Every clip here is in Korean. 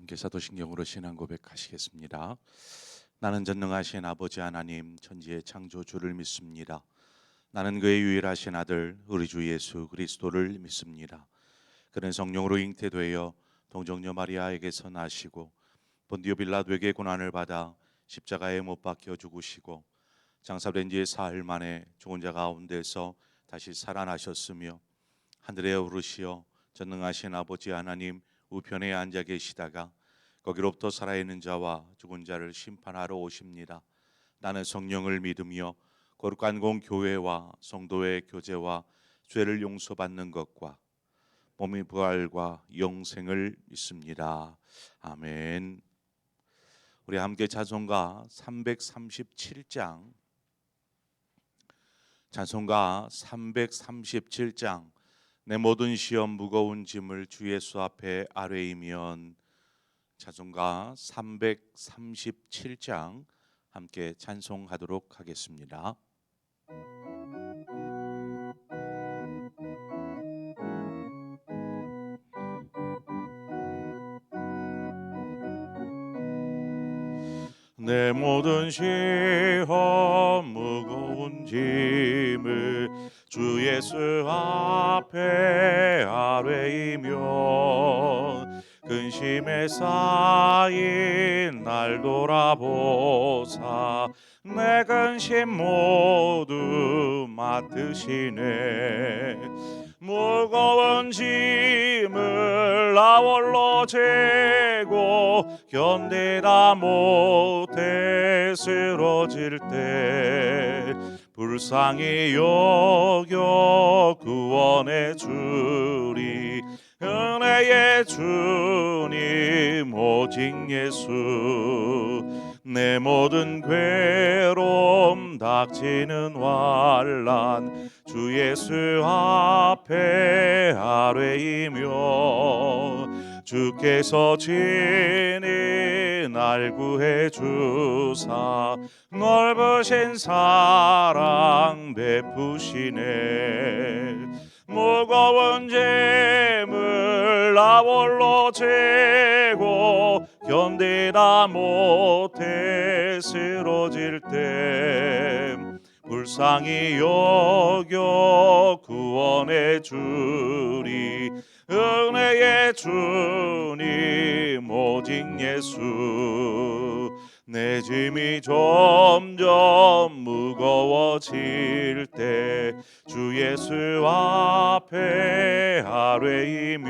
함께 사도신경으로 신앙 고백하시겠습니다. 나는 전능하신 아버지 하나님 천지의 창조주를 믿습니다. 나는 그의 유일하신 아들 우리 주 예수 그리스도를 믿습니다. 그는 성령으로 잉태되어 동정녀 마리아에게서 나시고 본디오 빌라도에게 고난을 받아 십자가에 못 박혀 죽으시고 장사된 지 사흘 만에 죽은 자 가운데서 다시 살아나셨으며 하늘에 오르시어 전능하신 아버지 하나님 우편에 앉아 계시다가 거기로부터 살아있는 자와 죽은 자를 심판하러 오십니다. 나는 성령을 믿으며 거룩한 공교회와 성도의 교제와 죄를 용서받는 것과 몸의 부활과 영생을 믿습니다. 아멘. 우리 함께 찬송가 337장 내 모든 시험 무거운 짐을 주 예수 앞에 아뢰이면 찬송가 337장 함께 찬송하도록 하겠습니다. 내 모든 시험 무거운 짐을 주 예수 앞에 아뢰이며 근심에 쌓인 날 돌아보사 내 근심 모두 맡으시네. 무거운 짐을 나 홀로 재고 견디다 못해 쓰러질 때 불쌍히 여겨 구원해 주리. 은혜의 주님 오직 예수. 내 모든 괴로움 닥치는 환난 주 예수 앞에 아뢰이며 주께서 친히 날 구해 주사 넓으신 사랑 베푸시네. 무거운 짐을 나 홀로 재고 견디다 못해 쓰러질 때 불쌍히 여겨 구원해 주리. 은혜의 주님 오직 예수. 내 짐이 점점 무거워질 때 주 예수 앞에 아뢰이며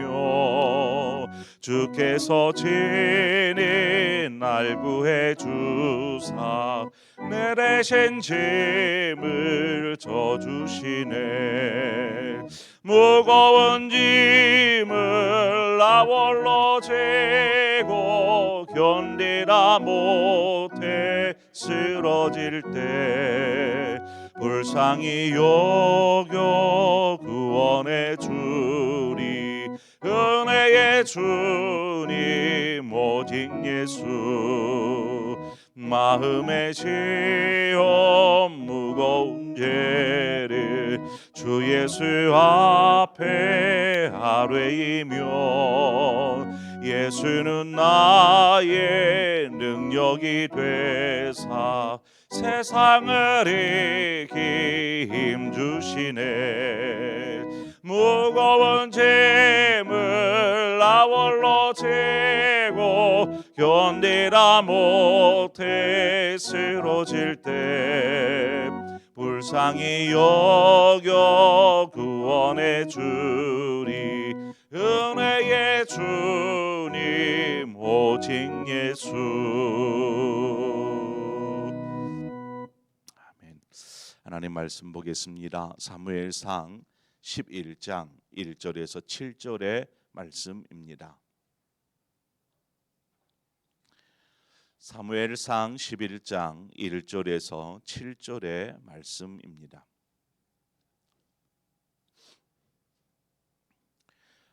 주께서 친히 날 구해 주사 내 대신 짐을 져주시네. 무거운 짐을 나 홀로 재고 견디다 못해 쓰러질 때 불쌍히 여겨 구원해 주리. 은혜의 주님 오직 예수. 마음의 시험 무거운 죄를 주 예수 앞에 아뢰이며 예수는 나의 능력이 되사 세상을 이기 힘주시네. 무거운 짐을 나 홀로 재고 견디다 못해 쓰러질 때 불쌍히 여겨 구원해 주리. 은혜의 주님 오직 예수. 아멘. 하나님 말씀 보겠습니다. 사무엘상 11장 1절에서 7절의 말씀입니다. 사무엘상 11장 1절에서 7절의 말씀입니다.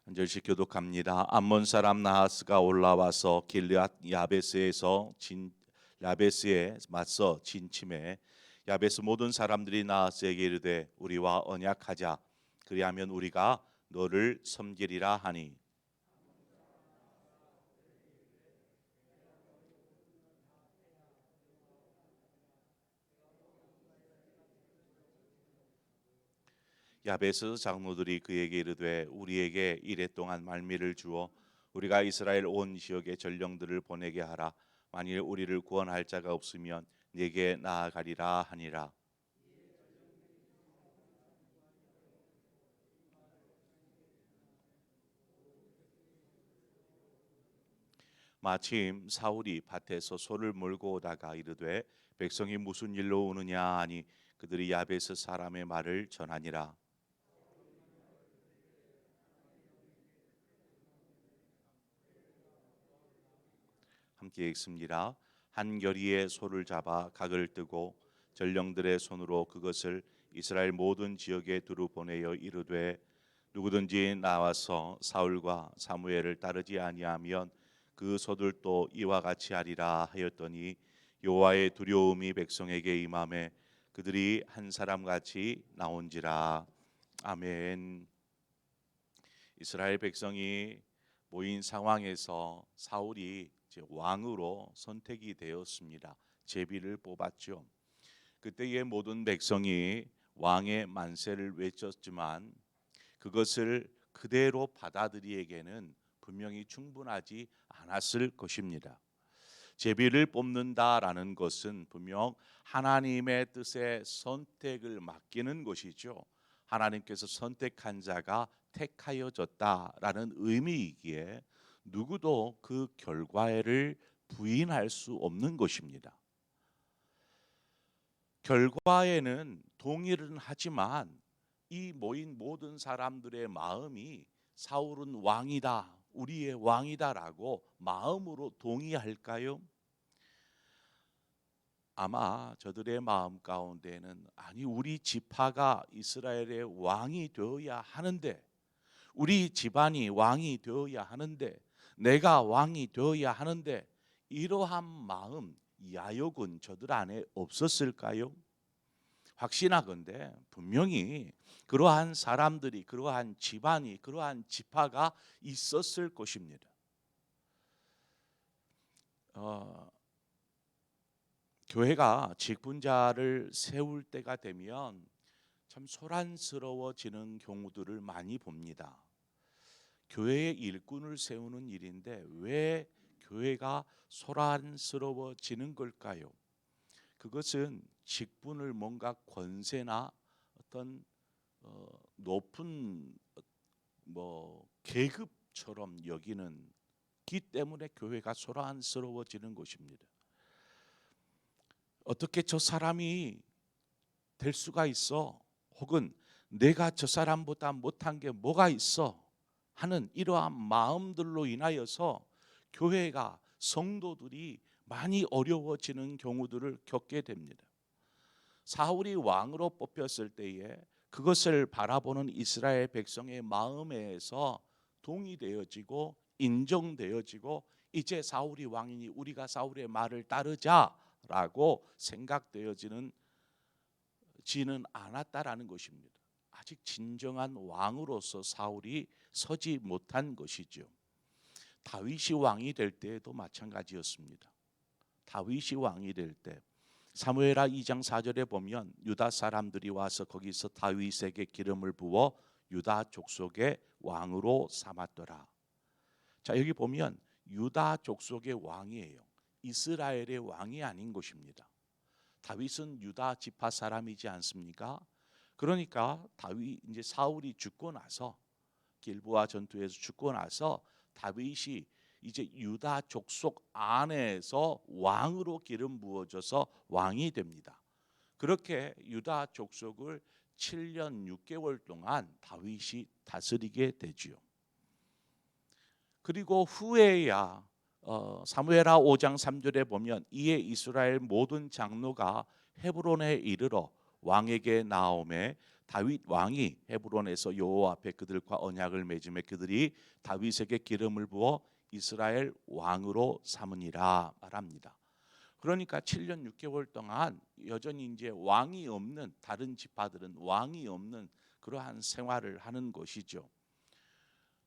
한 절씩 교독합니다. 암몬 사람 나하스가 올라와서 길르앗 야베스에 맞서 진침해 야베스 모든 사람들이 나하스에게 이르되 우리와 언약하자. 그리하면 우리가 너를 섬기리라 하니 야베스 장로들이 그에게 이르되 우리에게 이레 동안 말미를 주어 우리가 이스라엘 온 지역에 전령들을 보내게 하라. 만일 우리를 구원할 자가 없으면 네게 나아가리라 하니라. 마침 사울이 밭에서 소를 몰고 오다가 이르되 백성이 무슨 일로 오느냐 하니 그들이 야베스 사람의 말을 전하니라. 함께 읽습니다. 한 결의에 소를 잡아 각을 뜨고 전령들의 손으로 그것을 이스라엘 모든 지역에 두루 보내어 이르되 누구든지 나와서 사울과 사무엘을 따르지 아니하면 그 소들도 이와 같이 하리라 하였더니 여호와의 두려움이 백성에게 임하매 그들이 한 사람 같이 나온지라. 아멘. 이스라엘 백성이 모인 상황에서 사울이 이제 왕으로 선택이 되었습니다. 제비를 뽑았죠. 그때의 모든 백성이 왕의 만세를 외쳤지만 그것을 그대로 받아들이기에는 분명히 충분하지 않았을 것입니다. 제비를 뽑는다라는 것은 분명 하나님의 뜻에 선택을 맡기는 것이죠. 하나님께서 선택한 자가 택하여졌다라는 의미이기에 누구도 그 결과를 부인할 수 없는 것입니다. 결과에는 동의는 하지만 이 모인 모든 사람들의 마음이 사울은 왕이다, 우리의 왕이다라고 마음으로 동의할까요? 아마 저들의 마음 가운데는 아니 우리 지파가 이스라엘의 왕이 되어야 하는데, 우리 집안이 왕이 되어야 하는데, 내가 왕이 되어야 하는데, 이러한 마음 야욕은 저들 안에 없었을까요? 확신하건대 분명히 그러한 사람들이, 그러한 집안이, 그러한 지파가 있었을 것입니다. 교회가 직분자를 세울 때가 되면 참 소란스러워지는 경우들을 많이 봅니다. 교회의 일꾼을 세우는 일인데 왜 교회가 소란스러워지는 걸까요? 그것은 직분을 뭔가 권세나 어떤 높은 계급처럼 여기는 기 때문에 교회가 소란스러워지는 것입니다. 어떻게 저 사람이 될 수가 있어? 혹은 내가 저 사람보다 못한 게 뭐가 있어? 하는 이러한 마음들로 인하여서 교회가, 성도들이 많이 어려워지는 경우들을 겪게 됩니다. 사울이 왕으로 뽑혔을 때에 그것을 바라보는 이스라엘 백성의 마음에서 동의되어지고 인정되어지고 이제 사울이 왕이니 우리가 사울의 말을 따르자라고 생각되어지는 지는 않았다라는 것입니다. 아직 진정한 왕으로서 사울이 서지 못한 것이죠. 다윗이 왕이 될 때에도 마찬가지였습니다. 다윗이 왕이 될 때 사무엘하 2장 4절에 보면 유다 사람들이 와서 거기서 다윗에게 기름을 부어 유다 족속의 왕으로 삼았더라. 자, 여기 보면 유다 족속의 왕이에요. 이스라엘의 왕이 아닌 것입니다. 다윗은 유다 지파 사람이지 않습니까? 그러니까 이제 사울이 죽고 나서, 길보아 전투에서 죽고 나서 다윗이 이제 유다 족속 안에서 왕으로 기름 부어져서 왕이 됩니다. 그렇게 유다 족속을 7년 6개월 동안 다윗이 다스리게 되지요. 그리고 후에야 사무엘하 5장 3절에 보면 이에 이스라엘 모든 장로가 헤브론에 이르러 왕에게 나오매 다윗 왕이 헤브론에서 여호와 앞에 그들과 언약을 맺음에 그들이 다윗에게 기름을 부어 이스라엘 왕으로 삼으니라 말합니다. 그러니까 7년 6개월 동안 여전히 이제 왕이 없는, 다른 지파들은 왕이 없는 그러한 생활을 하는 것이죠.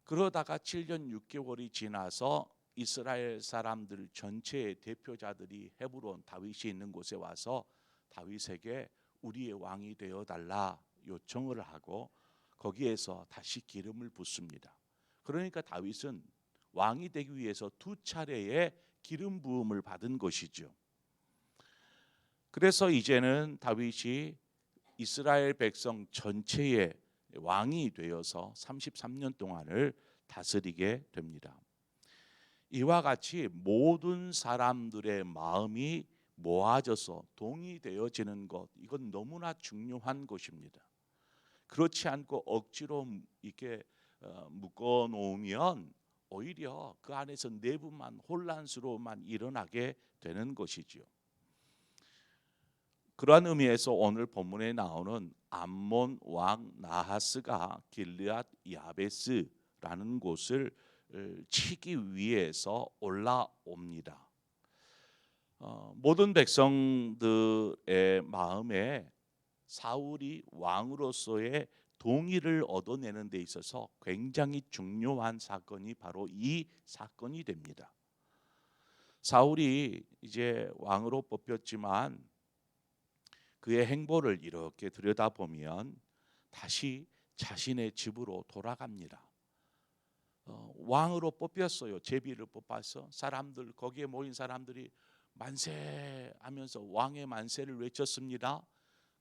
그러다가 7년 6개월이 지나서 이스라엘 사람들 전체의 대표자들이 헤브론, 다윗이 있는 곳에 와서 다윗에게 우리의 왕이 되어 달라 요청을 하고 거기에서 다시 기름을 붓습니다. 그러니까 다윗은 왕이 되기 위해서 두 차례의 기름 부음을 받은 것이죠. 그래서 이제는 다윗이 이스라엘 백성 전체의 왕이 되어서 33년 동안을 다스리게 됩니다. 이와 같이 모든 사람들의 마음이 모아져서 동의되어지는 것, 이건 너무나 중요한 것입니다. 그렇지 않고 억지로 이렇게 묶어 놓으면 오히려 그 안에서 내부만 혼란스러움만 일어나게 되는 것이지요. 그러한 의미에서 오늘 본문에 나오는 암몬 왕 나하스가 길르앗 야베스라는 곳을 치기 위해서 올라옵니다. 모든 백성들의 마음에 사울이 왕으로서의 동의를 얻어내는 데 있어서 굉장히 중요한 사건이 바로 이 사건이 됩니다. 사울이 이제 왕으로 뽑혔지만 그의 행보를 이렇게 들여다보면 다시 자신의 집으로 돌아갑니다. 왕으로 뽑혔어요. 제비를 뽑아서 사람들, 거기에 모인 사람들이 만세하면서 왕의 만세를 외쳤습니다.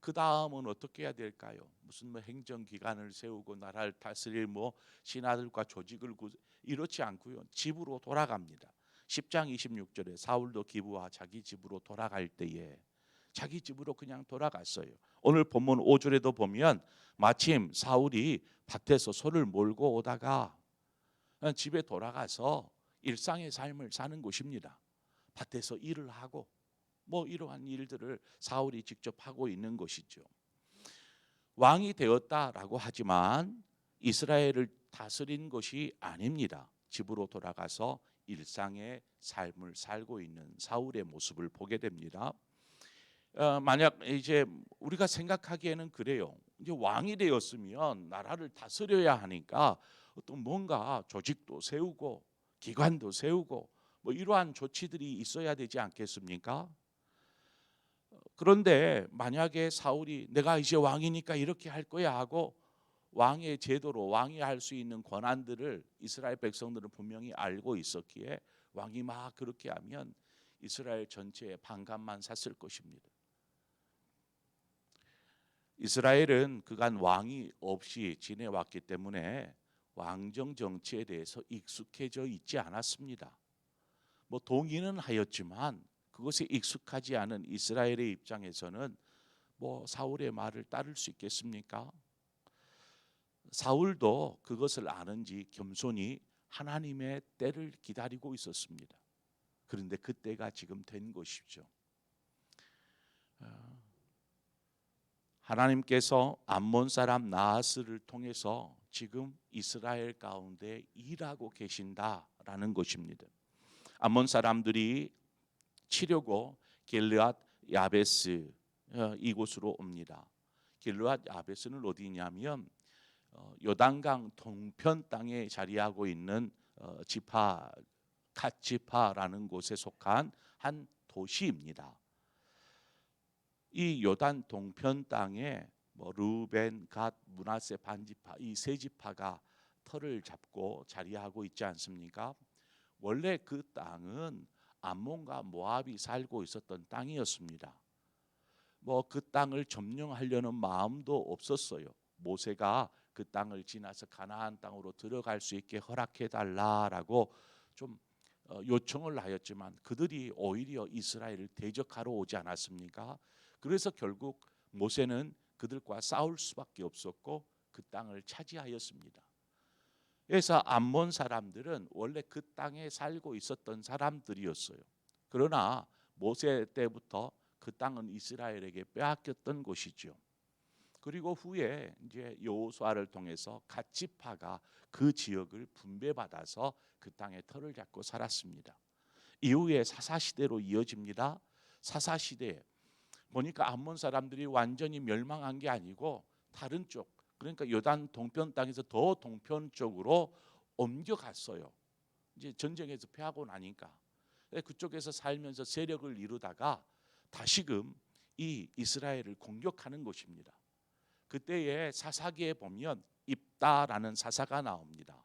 그 다음은 어떻게 해야 될까요? 무슨 행정기관을 세우고 나라를 다스릴 신하들과 조직을 이렇지 않고요. 집으로 돌아갑니다. 10장 26절에 사울도 기브와 자기 집으로 돌아갈 때에 자기 집으로 그냥 돌아갔어요. 오늘 본문 5절에도 보면 마침 사울이 밭에서 소를 몰고 오다가 집에 돌아가서 일상의 삶을 사는 곳입니다. 밭에서 일을 하고 이러한 일들을 사울이 직접 하고 있는 것이죠. 왕이 되었다라고 하지만 이스라엘을 다스린 것이 아닙니다. 집으로 돌아가서 일상의 삶을 살고 있는 사울의 모습을 보게 됩니다. 만약 이제 우리가 생각하기에는 그래요. 이제 왕이 되었으면 나라를 다스려야 하니까 또 뭔가 조직도 세우고 기관도 세우고 이러한 조치들이 있어야 되지 않겠습니까? 그런데 만약에 사울이 내가 이제 왕이니까 이렇게 할 거야 하고 왕의 제도로 왕이 할 수 있는 권한들을 이스라엘 백성들은 분명히 알고 있었기에 왕이 막 그렇게 하면 이스라엘 전체에 반감만 샀을 것입니다. 이스라엘은 그간 왕이 없이 지내왔기 때문에 왕정 정치에 대해서 익숙해져 있지 않았습니다. 동의는 하였지만 그것에 익숙하지 않은 이스라엘의 입장에서는 사울의 말을 따를 수 있겠습니까? 사울도 그것을 아는지 겸손히 하나님의 때를 기다리고 있었습니다. 그런데 그 때가 지금 된 것이죠. 하나님께서 암몬 사람 나하스를 통해서 지금 이스라엘 가운데 일하고 계신다라는 것입니다. 암몬 사람들이 치려고 길르앗 야베스 이곳으로 옵니다. 길르앗 야베스는 어디냐면 요단강 동편 땅에 자리하고 있는 지파 갓지파라는 곳에 속한 한 도시입니다. 이 요단 동편 땅에 루벤, 갓, 므낫세 반지파 이 세 지파가 터를 잡고 자리하고 있지 않습니까? 원래 그 땅은 암몬과 모압이 살고 있었던 땅이었습니다. 그 땅을 점령하려는 마음도 없었어요. 모세가 그 땅을 지나서 가나안 땅으로 들어갈 수 있게 허락해 달라라고 좀 요청을 하였지만 그들이 오히려 이스라엘을 대적하러 오지 않았습니까? 그래서 결국 모세는 그들과 싸울 수밖에 없었고 그 땅을 차지하였습니다. 그래서 암몬 사람들은 원래 그 땅에 살고 있었던 사람들이었어요. 그러나 모세 때부터 그 땅은 이스라엘에게 빼앗겼던 곳이죠. 그리고 후에 이제 여호수아를 통해서 갓지파가 그 지역을 분배받아서 그 땅에 터를 잡고 살았습니다. 이후에 사사 시대로 이어집니다. 사사 시대에 보니까 암몬 사람들이 완전히 멸망한 게 아니고 다른 쪽, 그러니까 요단 동편 땅에서 더 동편 쪽으로 옮겨갔어요. 이제 전쟁에서 패하고 나니까 그쪽에서 살면서 세력을 이루다가 다시금 이 이스라엘을 공격하는 것입니다. 그때의 사사기에 보면 이 있다라는 사사가 나옵니다.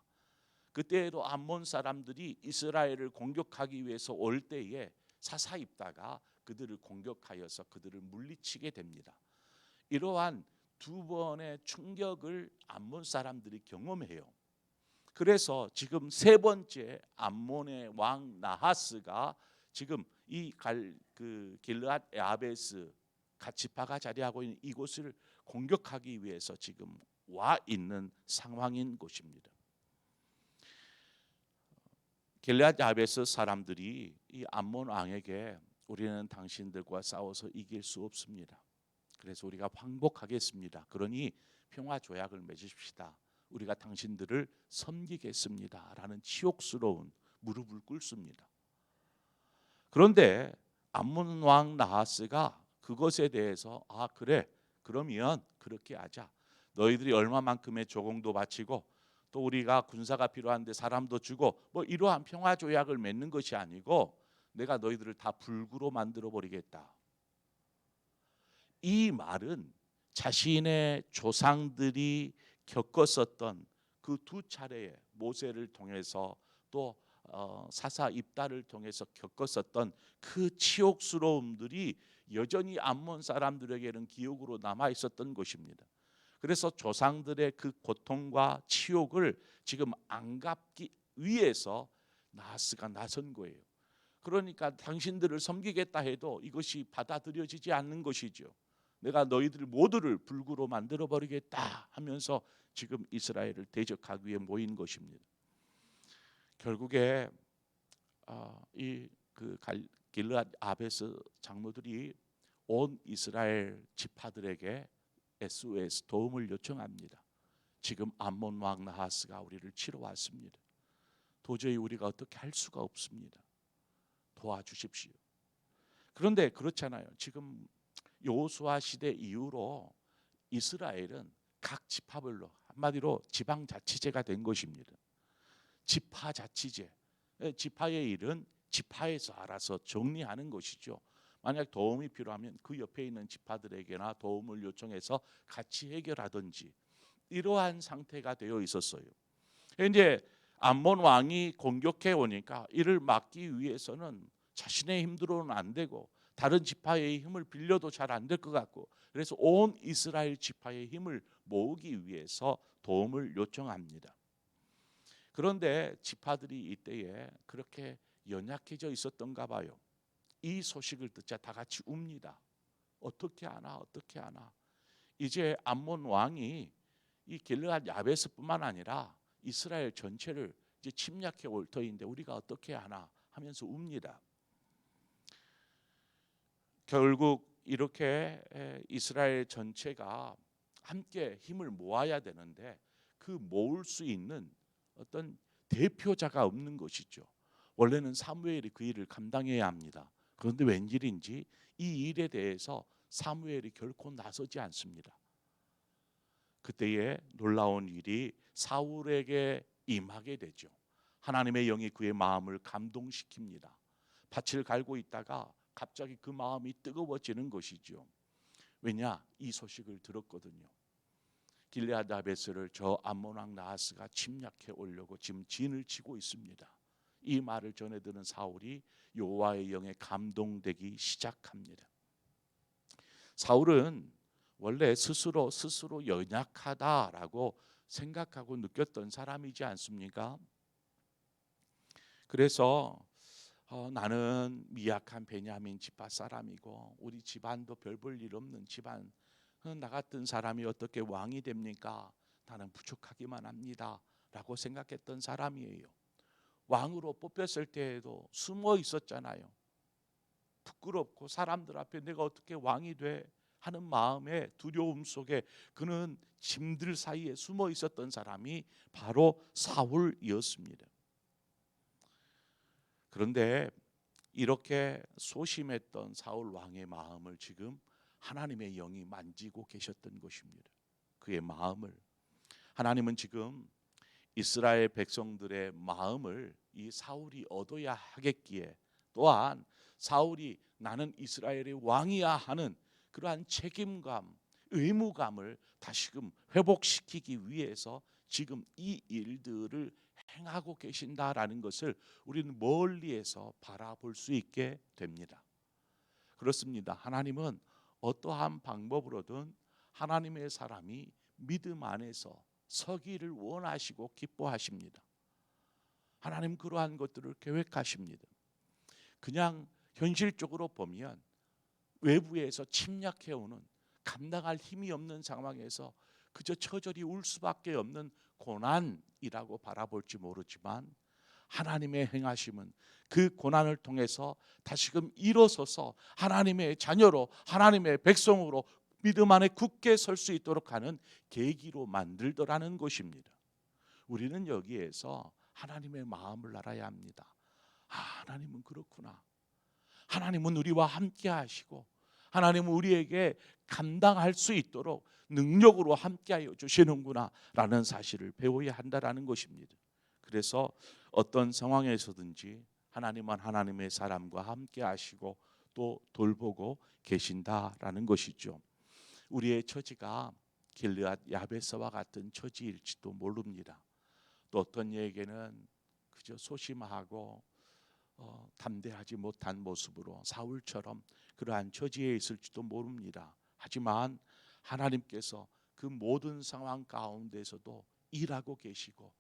그때에도 암몬 사람들이 이스라엘을 공격하기 위해서 올 때에 사사 입다가 그들을 공격하여서 그들을 물리치게 됩니다. 이러한 두 번의 충격을 암몬 사람들이 경험해요. 그래서 지금 세 번째 암몬의 왕 나하스가 지금 이 길르앗 야베스 갓지파가 자리하고 있는 이곳을 공격하기 위해서 지금 와 있는 상황인 곳입니다. 길르앗 야베스 사람들이 이 암몬 왕에게 우리는 당신들과 싸워서 이길 수 없습니다. 그래서 우리가 항복하겠습니다. 그러니 평화 조약을 맺읍시다. 우리가 당신들을 섬기겠습니다. 라는 치욕스러운 무릎을 꿇습니다. 그런데 암몬 왕 나하스가 그것에 대해서 그래, 그러면 그렇게 하자. 너희들이 얼마만큼의 조공도 바치고 또 우리가 군사가 필요한데 사람도 주고 뭐 이러한 평화 조약을 맺는 것이 아니고 내가 너희들을 다 불구로 만들어 버리겠다. 이 말은 자신의 조상들이 겪었었던 그 두 차례의 모세를 통해서 또 사사 입다를 통해서 겪었었던 그 치욕스러움들이 여전히 암몬 사람들에게는 기억으로 남아 있었던 것입니다. 그래서 조상들의 그 고통과 치욕을 지금 안 갚기 위해서 나하스가 나선 거예요. 그러니까 당신들을 섬기겠다 해도 이것이 받아들여지지 않는 것이죠. 내가 너희들 모두를 불구로 만들어 버리겠다 하면서 지금 이스라엘을 대적하기 위해 모인 것입니다. 결국에 길르앗 야베스 장로들이 온 이스라엘 지파들에게 SOS 도움을 요청합니다. 지금 암몬 왕 나하스가 우리를 치러 왔습니다. 도저히 우리가 어떻게 할 수가 없습니다. 도와주십시오. 그런데 그렇잖아요. 지금 여호수아 시대 이후로 이스라엘은 각 지파별로 한마디로 지방자치제가 된 것입니다. 지파자치제, 지파의 일은 지파에서 알아서 정리하는 것이죠. 만약 도움이 필요하면 그 옆에 있는 지파들에게나 도움을 요청해서 같이 해결하든지 이러한 상태가 되어 있었어요. 이제 암몬 왕이 공격해 오니까 이를 막기 위해서는 자신의 힘으로는 안 되고 다른 지파의 힘을 빌려도 잘 안 될 것 같고 그래서 온 이스라엘 지파의 힘을 모으기 위해서 도움을 요청합니다. 그런데 지파들이 이때에 그렇게 연약해져 있었던가 봐요. 이 소식을 듣자 다 같이 웁니다. 어떻게 하나 어떻게 하나. 이제 암몬 왕이 이 길르앗 야베스뿐만 아니라 이스라엘 전체를 이제 침략해 올 터인데 우리가 어떻게 하나 하면서 웁니다. 결국 이렇게 이스라엘 전체가 함께 힘을 모아야 되는데 그 모을 수 있는 어떤 대표자가 없는 것이죠. 원래는 사무엘이 그 일을 감당해야 합니다. 그런데 웬일인지 이 일에 대해서 사무엘이 결코 나서지 않습니다. 그때에 놀라운 일이 사울에게 임하게 되죠. 하나님의 영이 그의 마음을 감동시킵니다. 밭을 갈고 있다가 갑자기 그 마음이 뜨거워지는 것이죠. 왜냐? 이 소식을 들었거든요. 길르앗 야베스를 저 암몬 왕 나하스가 침략해 오려고 지금 진을 치고 있습니다. 이 말을 전해 들은 사울이 여호와의 영에 감동되기 시작합니다. 사울은 원래 스스로 연약하다라고 생각하고 느꼈던 사람이지 않습니까? 그래서 나는 미약한 베냐민 지파 사람이고 우리 집안도 별 볼 일 없는 집안, 나 같은 사람이 어떻게 왕이 됩니까? 나는 부족하기만 합니다 라고 생각했던 사람이에요. 왕으로 뽑혔을 때에도 숨어 있었잖아요. 부끄럽고 사람들 앞에 내가 어떻게 왕이 돼 하는 마음의 두려움 속에 그는 짐들 사이에 숨어 있었던 사람이 바로 사울이었습니다. 그런데 이렇게 소심했던 사울 왕의 마음을 지금 하나님의 영이 만지고 계셨던 것입니다. 그의 마음을 하나님은 지금 이스라엘 백성들의 마음을 이 사울이 얻어야 하겠기에 또한 사울이 나는 이스라엘의 왕이야 하는 그러한 책임감, 의무감을 다시금 회복시키기 위해서 지금 이 일들을 행하고 계신다라는 것을 우리는 멀리에서 바라볼 수 있게 됩니다. 그렇습니다. 하나님은 어떠한 방법으로든 하나님의 사람이 믿음 안에서 서기를 원하시고 기뻐하십니다. 하나님 그러한 것들을 계획하십니다. 그냥 현실적으로 보면 외부에서 침략해오는 감당할 힘이 없는 상황에서 그저 처절히 울 수밖에 없는 고난이라고 바라볼지 모르지만, 하나님의 행하심은 그 고난을 통해서 다시금 일어서서 하나님의 자녀로, 하나님의 백성으로 믿음 안에 굳게 설 수 있도록 하는 계기로 만들더라는 것입니다. 우리는 여기에서 하나님의 마음을 알아야 합니다. 하나님은 그렇구나. 하나님은 우리와 함께 하시고 하나님은 우리에게 감당할 수 있도록 능력으로 함께하여 주시는구나 라는 사실을 배워야 한다라는 것입니다. 그래서 어떤 상황에서든지 하나님은 하나님의 사람과 함께 하시고 또 돌보고 계신다라는 것이죠. 우리의 처지가 길르앗 야베스와 같은 처지일지도 모릅니다. 또 어떤 이에게는 그저 소심하고 담대하지 못한 모습으로 사울처럼 그러한 처지에 있을지도 모릅니다. 하지만 하나님께서 그 모든 상황 가운데서도 일하고 계시고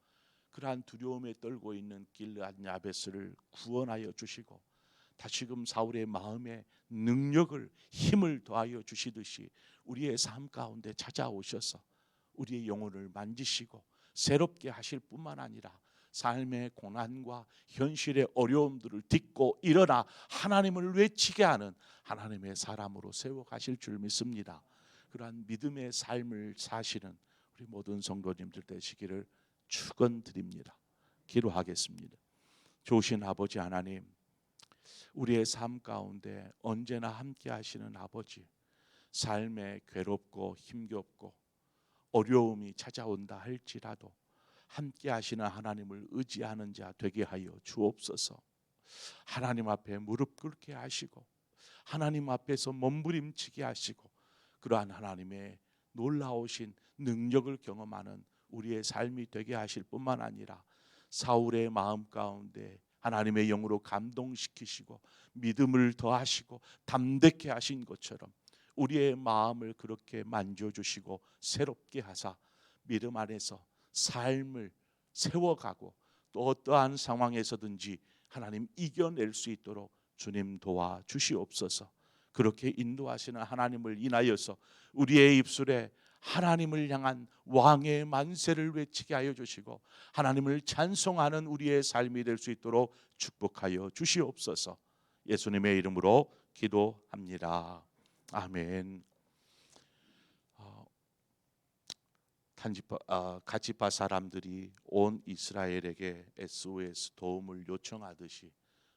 그러한 두려움에 떨고 있는 길르앗 야베스를 구원하여 주시고 다시금 사울의 마음에 능력을, 힘을 더하여 주시듯이 우리의 삶 가운데 찾아오셔서 우리의 영혼을 만지시고 새롭게 하실 뿐만 아니라 삶의 고난과 현실의 어려움들을 딛고 일어나 하나님을 외치게 하는 하나님의 사람으로 세워가실 줄 믿습니다. 그러한 믿음의 삶을 사시는 우리 모든 성도님들 되시기를 축원드립니다. 기도하겠습니다. 좋으신 아버지 하나님, 우리의 삶 가운데 언제나 함께 하시는 아버지, 삶에 괴롭고 힘겹고 어려움이 찾아온다 할지라도 함께 하시는 하나님을 의지하는 자 되게 하여 주옵소서. 하나님 앞에 무릎 꿇게 하시고 하나님 앞에서 몸부림치게 하시고 그러한 하나님의 놀라우신 능력을 경험하는 우리의 삶이 되게 하실 뿐만 아니라 사울의 마음 가운데 하나님의 영으로 감동시키시고 믿음을 더하시고 담대케 하신 것처럼 우리의 마음을 그렇게 만져주시고 새롭게 하사 믿음 안에서 삶을 세워가고 또 어떠한 상황에서든지 하나님 이겨낼 수 있도록 주님 도와주시옵소서. 그렇게 인도하시는 하나님을 인하여서 우리의 입술에 하나님을 향한 왕의 만세를 외치게 하여 주시고 하나님을 찬송하는 우리의 삶이 될 수 있도록 축복하여 주시옵소서. 예수님의 이름으로 기도합니다. 아멘. 가치파 사람들이 온 이스라엘에게 SOS 도움을 요청하듯이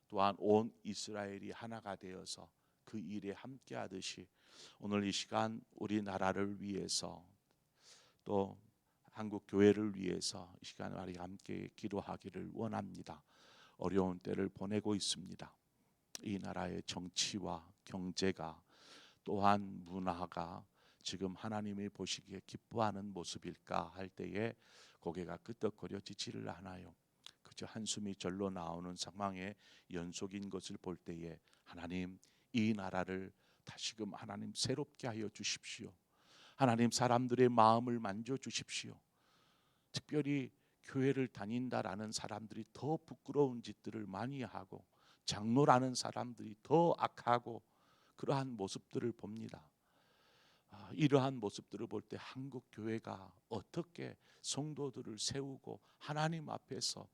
또한 온 이스라엘이 하나가 되어서 그 일에 함께하듯이 오늘 이 시간 우리나라를 위해서 또 한국 교회를 위해서 이 시간 우리 함께 기도하기를 원합니다. 어려운 때를 보내고 있습니다. 이 나라의 정치와 경제가 또한 문화가 지금 하나님이 보시기에 기뻐하는 모습일까 할 때에 고개가 끄덕거려지지를 않아요. 그저 한숨이 절로 나오는 상황의 연속인 것을 볼 때에 하나님 이 나라를 다시금 하나님 새롭게 하여 주십시오. 하나님 사람들의 마음을 만져 주십시오. 특별히 교회를 다닌다라는 사람들이 더 부끄러운 짓들을 많이 하고 장로라는 사람들이 더 악하고 그러한 모습들을 봅니다. 이러한 모습들을 볼 때 한국 교회가 어떻게 성도들을 세우고 하나님 앞에서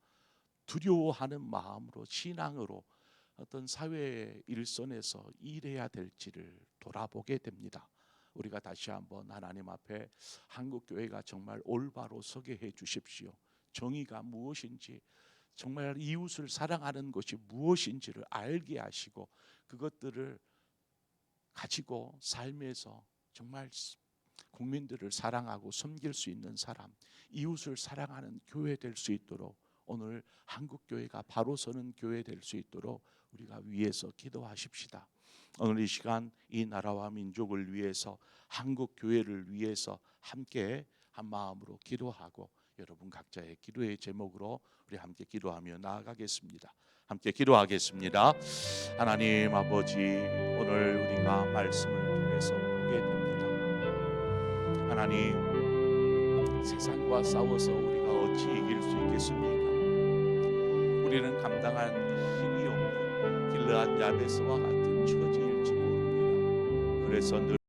두려워하는 마음으로 신앙으로 어떤 사회의 일선에서 일해야 될지를 돌아보게 됩니다. 우리가 다시 한번 하나님 앞에 한국 교회가 정말 올바로 서게 해 주십시오. 정의가 무엇인지 정말 이웃을 사랑하는 것이 무엇인지를 알게 하시고 그것들을 가지고 삶에서 정말 국민들을 사랑하고 섬길 수 있는 사람, 이웃을 사랑하는 교회 될 수 있도록 오늘 한국교회가 바로 서는 교회 될 수 있도록 우리가 위해서 기도하십시다. 오늘 이 시간 이 나라와 민족을 위해서 한국교회를 위해서 함께 한 마음으로 기도하고 여러분 각자의 기도의 제목으로 우리 함께 기도하며 나아가겠습니다. 함께 기도하겠습니다. 하나님 아버지, 오늘 우리가 말씀을 통해서 보게 됩니다. 하나님, 세상과 싸워서 우리가 어찌 이길 수 있겠습니까? 우리는 감당한 힘이 없는 길르앗 야베스와 같은 처지일지 모릅니다. 그래서 늘